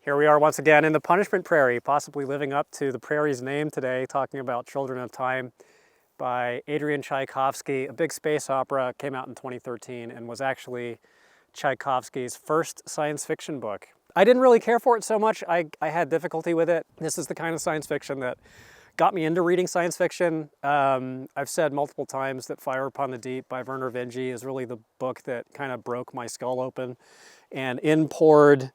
Here we are once again in the Punishment Prairie, possibly living up to the prairie's name today, talking about Children of Time by Adrian Tchaikovsky. A big space opera, came out in 2013 and was actually Tchaikovsky's first science fiction book. I didn't really care for it so much. I had difficulty with it. This is the kind of science fiction that got me into reading science fiction. I've said multiple times that Fire Upon the Deep by Vernor Vinge is really the book that kind of broke my skull open and poured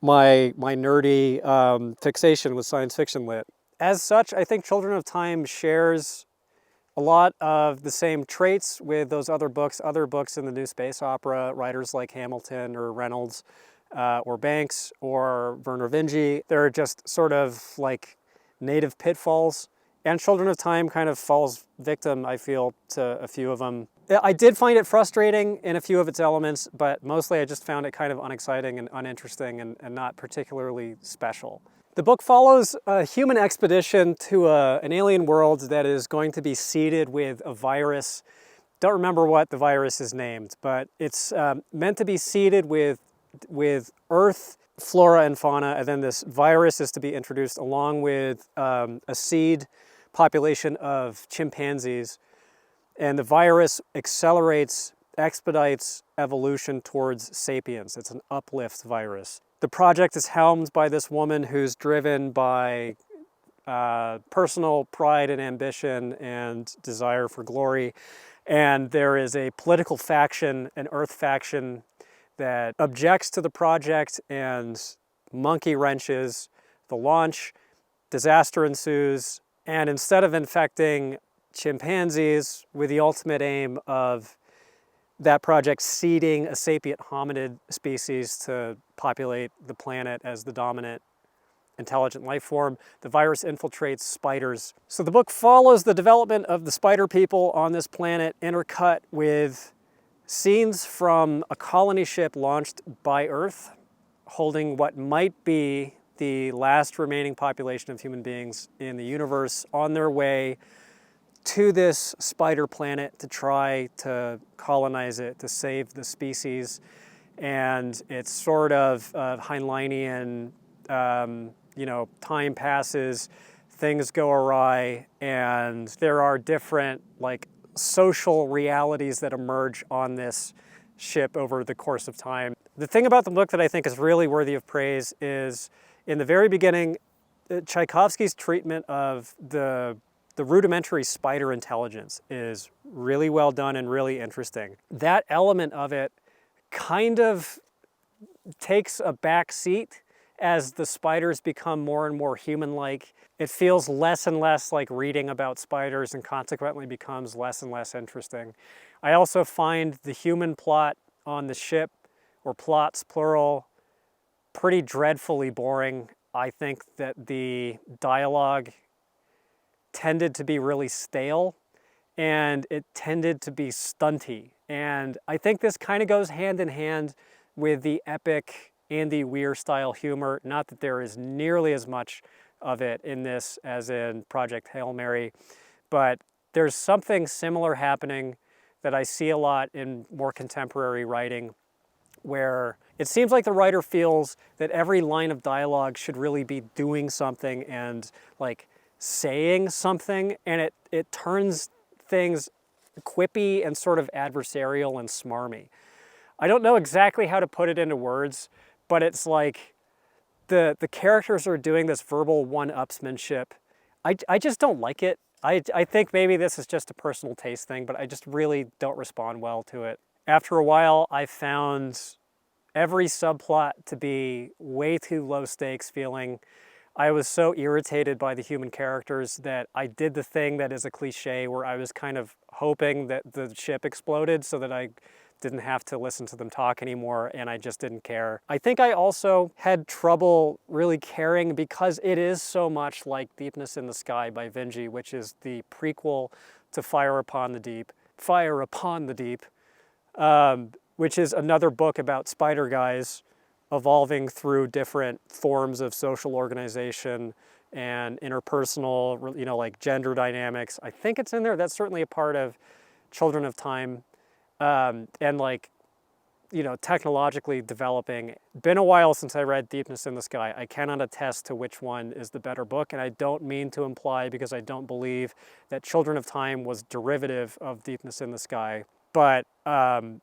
my nerdy fixation with science fiction lit. As such, I think Children of Time shares a lot of the same traits with those other books in the new space opera, writers like Hamilton or Reynolds or Banks or Vernor Vinge. They're just sort of like native pitfalls, and Children of Time kind of falls victim, I feel, to a few of them. I did find it frustrating in a few of its elements, but mostly I just found it kind of unexciting and uninteresting and not particularly special. The book follows a human expedition to an alien world that is going to be seeded with a virus. Don't remember what the virus is named, but it's meant to be seeded with Earth flora and fauna, and then this virus is to be introduced along with a seed population of chimpanzees. And the virus expedites evolution towards sapiens. It's an uplift virus. The project is helmed by this woman who's driven by personal pride and ambition and desire for glory. And there is a political faction, an Earth faction, that objects to the project and monkey wrenches the launch. Disaster ensues. And instead of infecting chimpanzees with the ultimate aim of that project seeding a sapient hominid species to populate the planet as the dominant intelligent life form, the virus infiltrates spiders. So the book follows the development of the spider people on this planet, intercut with scenes from a colony ship launched by Earth, holding what might be the last remaining population of human beings in the universe on their way to this spider planet to try to colonize it, to save the species. And it's sort of Heinleinian, time passes, things go awry, and there are different social realities that emerge on this ship over the course of time. The thing about the book that I think is really worthy of praise is, in the very beginning, Tchaikovsky's treatment of the rudimentary spider intelligence is really well done and really interesting. That element of it kind of takes a back seat as the spiders become more and more human-like. It feels less and less like reading about spiders and consequently becomes less and less interesting. I also find the human plot on the ship, or plots plural, pretty dreadfully boring. I think that the dialogue tended to be really stale, and it tended to be stunty. And I think this kind of goes hand in hand with the epic Andy Weir style humor. Not that there is nearly as much of it in this as in Project Hail Mary, but there's something similar happening that I see a lot in more contemporary writing, where it seems like the writer feels that every line of dialogue should really be doing something and saying something, and it turns things quippy and sort of adversarial and smarmy. I don't know exactly how to put it into words, but it's like the characters are doing this verbal one-upsmanship. I just don't like it. I think maybe this is just a personal taste thing, but I just really don't respond well to it. After a while, I found every subplot to be way too low stakes feeling. I was so irritated by the human characters that I did the thing that is a cliche, where I was kind of hoping that the ship exploded so that I didn't have to listen to them talk anymore, and I just didn't care. I think I also had trouble really caring because it is so much like Deepness in the Sky by Vinge, which is the prequel to Fire Upon the Deep. Fire Upon the Deep, which is another book about spider guys evolving through different forms of social organization and interpersonal, gender dynamics. I think it's in there. That's certainly a part of Children of Time. And you know, technologically developing. Been a while since I read Deepness in the Sky. I cannot attest to which one is the better book, and I don't mean to imply, because I don't believe that Children of Time was derivative of Deepness in the Sky, but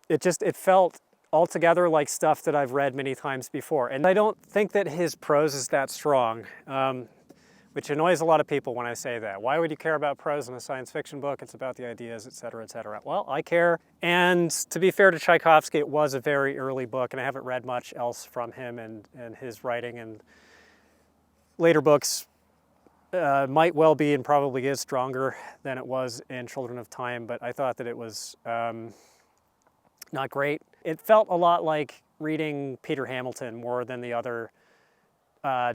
it felt altogether like stuff that I've read many times before. And I don't think that his prose is that strong, which annoys a lot of people when I say that. Why would you care about prose in a science fiction book? It's about the ideas, et cetera, et cetera. Well, I care. And to be fair to Tchaikovsky, it was a very early book, and I haven't read much else from him and his writing. And later books might well be, and probably is, stronger than it was in Children of Time, but I thought that it was not great. It felt a lot like reading Peter Hamilton more than the other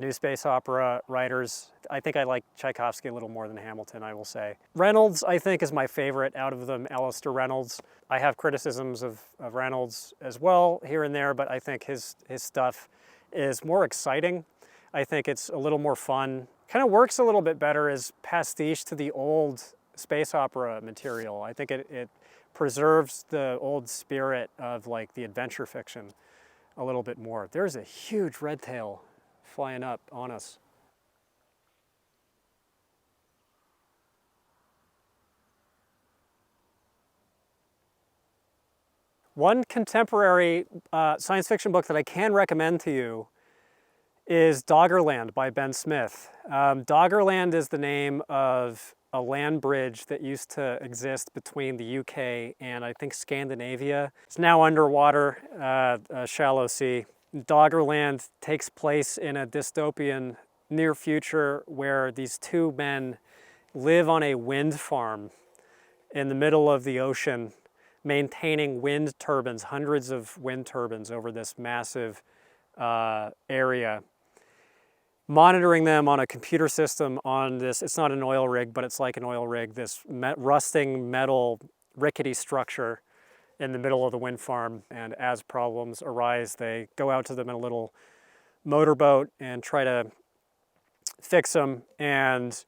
new space opera writers. I think I like Tchaikovsky a little more than Hamilton, I will say. Reynolds, I think, is my favorite out of them, Alistair Reynolds. I have criticisms of Reynolds as well here and there, but I think his stuff is more exciting. I think it's a little more fun. Kind of works a little bit better as pastiche to the old space opera material. I think it preserves the old spirit of like the adventure fiction a little bit more. There's a huge red tail flying up on us. One contemporary science fiction book that I can recommend to you is Doggerland by Ben Smith. Doggerland is the name of a land bridge that used to exist between the UK and I think Scandinavia. It's now underwater, a shallow sea. Doggerland takes place in a dystopian near future where these two men live on a wind farm in the middle of the ocean, maintaining wind turbines, hundreds of wind turbines over this massive area, monitoring them on a computer system on this, it's not an oil rig, but it's like an oil rig, this rusting metal rickety structure in the middle of the wind farm. And as problems arise, they go out to them in a little motorboat and try to fix them, and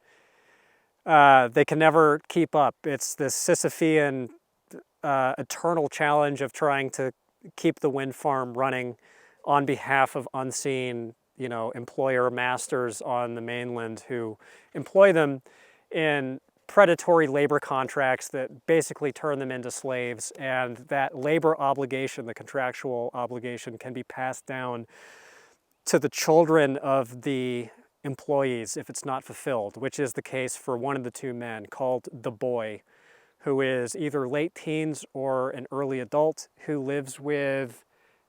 they can never keep up. It's this Sisyphean eternal challenge of trying to keep the wind farm running on behalf of unseen, you know, employer masters on the mainland who employ them in predatory labor contracts that basically turn them into slaves, and that labor obligation, the contractual obligation, can be passed down to the children of the employees if it's not fulfilled, which is the case for one of the two men called the Boy, who is either late teens or an early adult, who lives with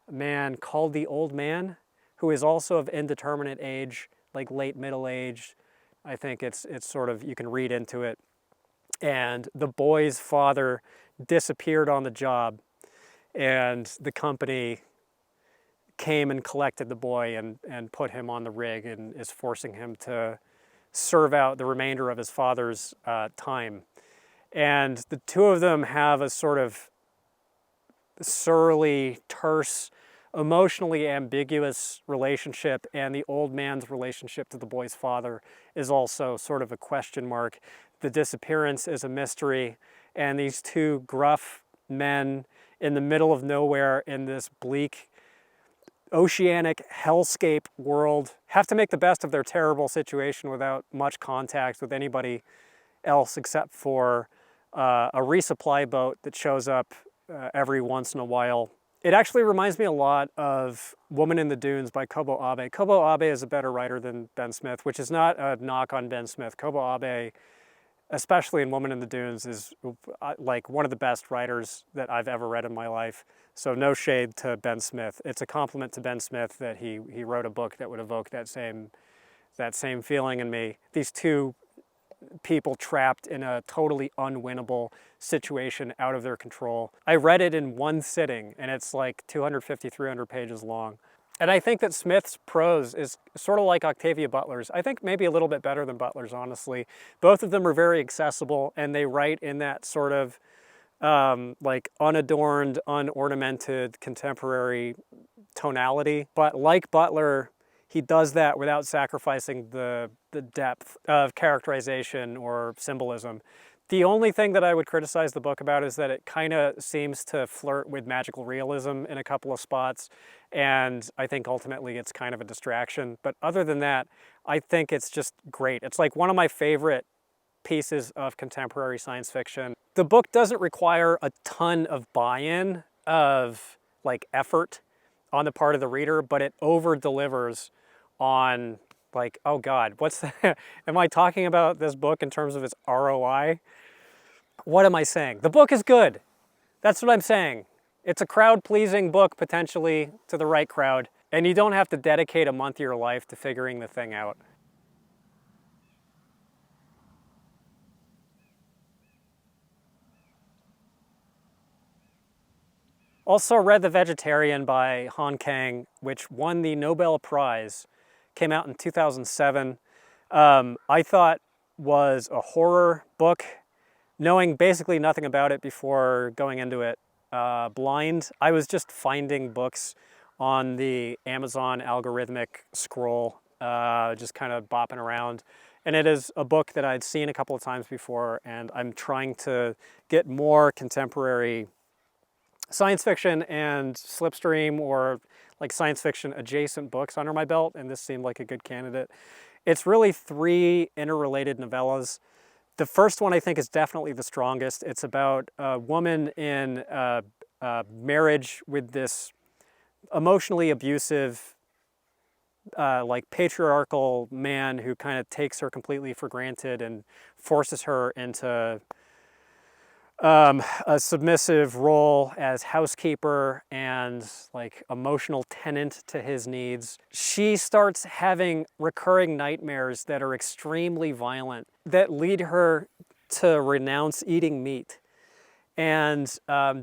a man called the Old Man, who is also of indeterminate age, like late middle age. I think it's sort of, you can read into it. And the boy's father disappeared on the job, and the company came and collected the boy and put him on the rig and is forcing him to serve out the remainder of his father's time. And the two of them have a sort of surly, terse, emotionally ambiguous relationship, and the old man's relationship to the boy's father is also sort of a question mark. The disappearance is a mystery, and these two gruff men in the middle of nowhere in this bleak oceanic hellscape world have to make the best of their terrible situation without much contact with anybody else except for a resupply boat that shows up every once in a while. It actually reminds me a lot of Woman in the Dunes by Kobo Abe. Kobo Abe is a better writer than Ben Smith, which is not a knock on Ben Smith. Kobo Abe, especially in Woman in the Dunes, is like one of the best writers that I've ever read in my life. So no shade to Ben Smith. It's a compliment to Ben Smith that he wrote a book that would evoke that same feeling in me. These two people trapped in a totally unwinnable situation out of their control. I read it in one sitting, and it's like 250, 300 pages long. And I think that Smith's prose is sort of like Octavia Butler's. I think maybe a little bit better than Butler's, honestly. Both of them are very accessible, and they write in that sort of like unadorned, unornamented, contemporary tonality. But like Butler, he does that without sacrificing the depth of characterization or symbolism The only thing that I would criticize the book about is that it kind of seems to flirt with magical realism in a couple of spots, and I think ultimately it's kind of a distraction. But other than that, I think it's just great. It's like one of my favorite pieces of contemporary science fiction. The book doesn't require a ton of buy-in, of like effort on the part of the reader, but it over-delivers on like, oh God, what's that? Am I talking about this book in terms of its ROI? What am I saying? The book is good. That's what I'm saying. It's a crowd-pleasing book, potentially, to the right crowd, and you don't have to dedicate a month of your life to figuring the thing out. Also read The Vegetarian by Han Kang, which won the Nobel Prize. Came out in 2007. I thought was a horror book. Knowing basically nothing about it before going into it blind, I was just finding books on the Amazon algorithmic scroll, just kind of bopping around. And it is a book that I'd seen a couple of times before, and I'm trying to get more contemporary science fiction and slipstream or like science fiction adjacent books under my belt, and this seemed like a good candidate. It's really 3 interrelated novellas. The first one I think is definitely the strongest. It's about a woman in a marriage with this emotionally abusive, like patriarchal man who kind of takes her completely for granted and forces her into a submissive role as housekeeper and like emotional tenant to his needs. She starts having recurring nightmares that are extremely violent that lead her to renounce eating meat. And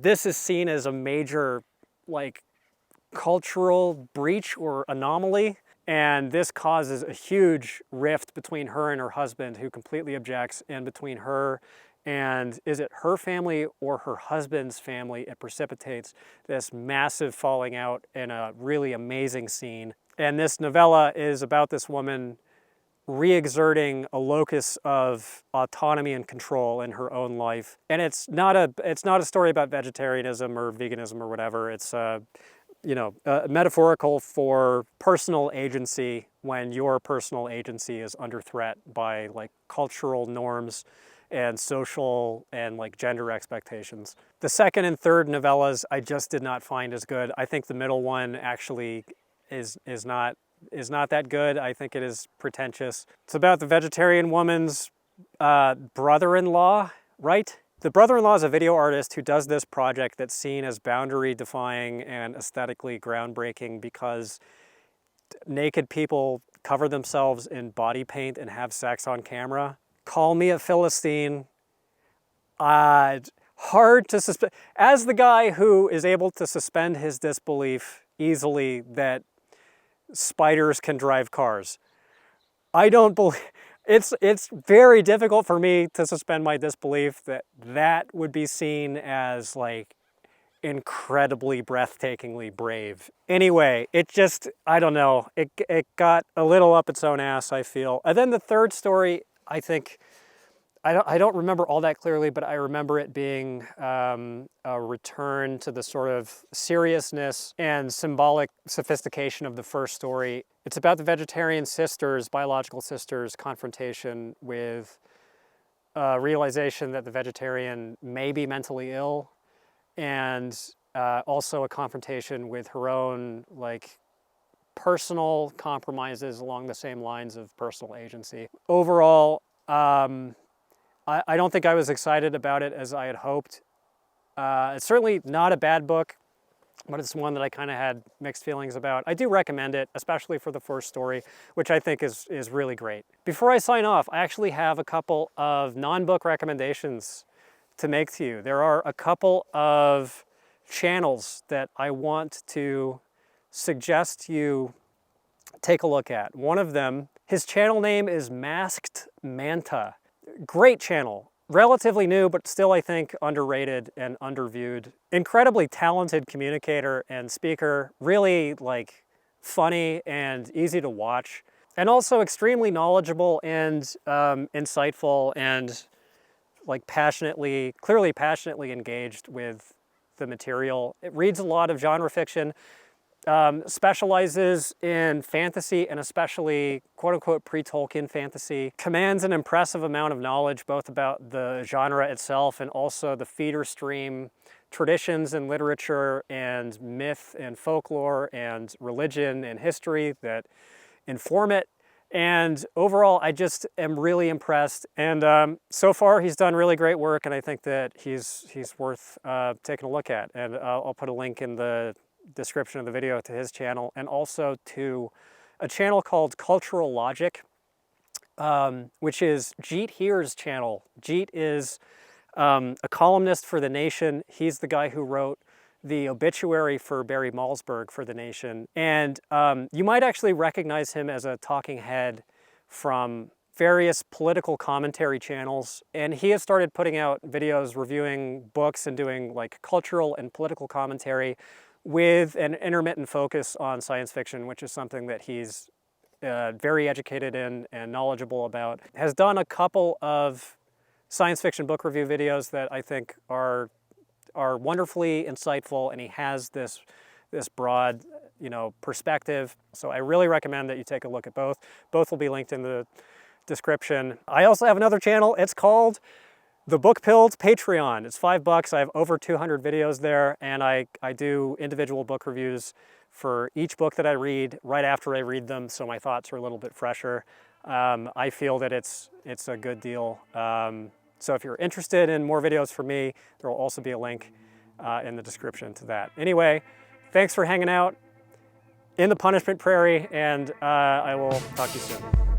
this is seen as a major like cultural breach or anomaly. And this causes a huge rift between her and her husband, who completely objects, and between her and is it her family or her husband's family. It precipitates this massive falling out in a really amazing scene. And this novella is about this woman re-exerting a locus of autonomy and control in her own life. And it's not a story about vegetarianism or veganism or whatever. It's metaphorical for personal agency when your personal agency is under threat by like cultural norms and social and like gender expectations. The second and third novellas I just did not find as good. I think the middle one actually is not that good. I think it is pretentious. It's about the vegetarian woman's brother-in-law, right? The brother-in-law is a video artist who does this project that's seen as boundary-defying and aesthetically groundbreaking because naked people cover themselves in body paint and have sex on camera. Call me a Philistine. Hard to suspend. As the guy who is able to suspend his disbelief easily that spiders can drive cars, I don't believe. It's very difficult for me to suspend my disbelief that that would be seen as like incredibly breathtakingly brave. Anyway, it just, I don't know, it got a little up its own ass, I feel. And then the third story, I think, I don't remember all that clearly, but I remember it being a return to the sort of seriousness and symbolic sophistication of the first story. It's about the vegetarian sisters, biological sisters, confrontation with realization that the vegetarian may be mentally ill, and also a confrontation with her own like personal compromises along the same lines of personal agency. Overall, I don't think I was excited about it as I had hoped. It's certainly not a bad book, but it's one that I kind of had mixed feelings about. I do recommend it, especially for the first story, which I think is really great. Before I sign off, I actually have a couple of non-book recommendations to make to you. There are a couple of channels that I want to suggest you take a look at. One of them, his channel name is Masked Manta. Great channel. Relatively new, but still I think underrated and underviewed. Incredibly talented communicator and speaker. Really like funny and easy to watch. And also extremely knowledgeable and insightful and like clearly passionately engaged with the material. It reads a lot of genre fiction, specializes in fantasy and especially quote-unquote pre-Tolkien fantasy, commands an impressive amount of knowledge both about the genre itself and also the feeder stream traditions and literature and myth and folklore and religion and history that inform it. And overall, I just am really impressed. And so far, he's done really great work, and I think that he's worth taking a look at. And I'll put a link in the description of the video to his channel, and also to a channel called Cultural Logic, which is Jeet Heer's channel. Jeet is a columnist for The Nation. He's the guy who wrote the obituary for Barry Malzberg for The Nation. And you might actually recognize him as a talking head from various political commentary channels. And he has started putting out videos reviewing books and doing like cultural and political commentary with an intermittent focus on science fiction, which is something that he's very educated in and knowledgeable about. Has done a couple of science fiction book review videos that I think are wonderfully insightful, and he has this broad, perspective. So I really recommend that you take a look at both. Both will be linked in the description. I also have another channel. It's called The Book Pill's Patreon. It's $5. I have over 200 videos there, and I do individual book reviews for each book that I read right after I read them, so my thoughts are a little bit fresher. I feel that it's a good deal. So if you're interested in more videos from me, there will also be a link in the description to that. Anyway, thanks for hanging out in the Punishment Prairie, and I will talk to you soon.